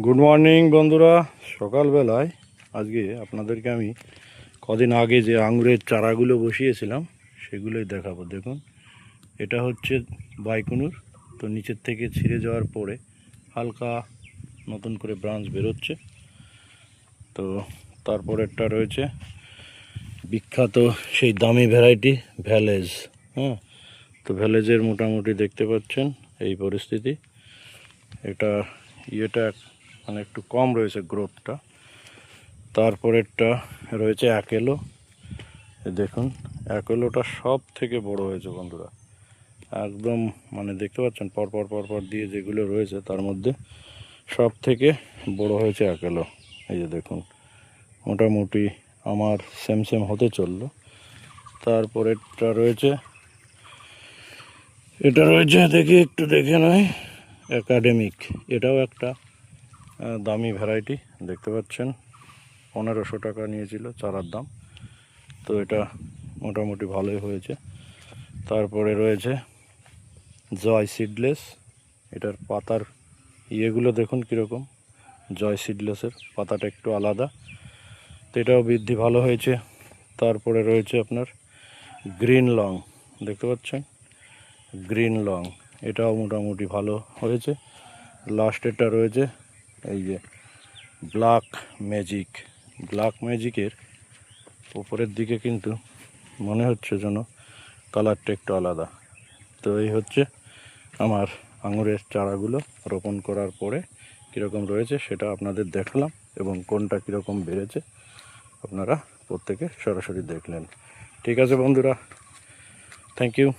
Good morning বন্ধুরা। সকালবেলায় আজকে আপনাদেরকে আমি কদিন আগে যে আঙুরের চারাগুলো বসিয়েছিলাম সেগুলোই দেখাবো। দেখুন, এটা হচ্ছে বাইকুনুর। তো নিচের থেকে ছিঁড়ে যাওয়ার পরে হালকা নতুন করে ব্রাঞ্চ বেরোচ্ছে। তো তারপরেরটা রয়েছে বিখ্যাত সেই দামি ভ্যারাইটি ভ্যালেজ। হ্যাঁ, তো ভ্যালেজের মোটামুটি দেখতে পাচ্ছেন এই পরিস্থিতি। এটা ইয়েটা মানে একটু কম রয়েছে গ্রোথটা। তারপরেরটা রয়েছে অ্যাকেলো। দেখুন, অ্যাকেলোটা সব থেকে বড় হয়েছে বন্ধুরা, একদম মানে দেখতে পাচ্ছেন পরপর পরপর দিয়ে যেগুলো রয়েছে তার মধ্যে সব থেকে বড় হয়েছে অ্যাকেলো। এই যে দেখুন, মোটামুটি আমার সেম সেম হতে চললো। তারপরেরটা রয়েছে, এটা রয়েছে দেখি একটু দেখে নয়, একাডেমিক। এটাও একটা দামি ভ্যারাইটি, দেখতে পাচ্ছেন 1500 টাকা নিয়েছিল চারার দাম। তো এটা মোটামুটি ভালোই হয়েছে। তারপরে রয়েছে জয় সিডলেস। এটার পাতার ইয়েগুলো দেখুন কীরকম, জয় সিডলেসের পাতাটা একটু আলাদা। তো এটাও বৃদ্ধি ভালো হয়েছে। তারপরে রয়েছে আপনার গ্রিন লং, দেখতে পাচ্ছেন গ্রিন লং, এটাও মোটামুটি ভালো হয়েছে। লাস্টেরটা রয়েছে এই যে ব্ল্যাক ম্যাজিক। ব্ল্যাক ম্যাজিকের উপরের দিকে কিন্তু মনে হচ্ছে যেন কালারটা একটু আলাদা। তো এই হচ্ছে আমার আঙুরের চারাগুলো রোপণ করার পরে কীরকম রয়েছে সেটা আপনাদের দেখালাম, এবং কোনটা কীরকম বেড়েছে আপনারা প্রত্যেকে সরাসরি দেখলেন। ঠিক আছে বন্ধুরা, থ্যাংক ইউ।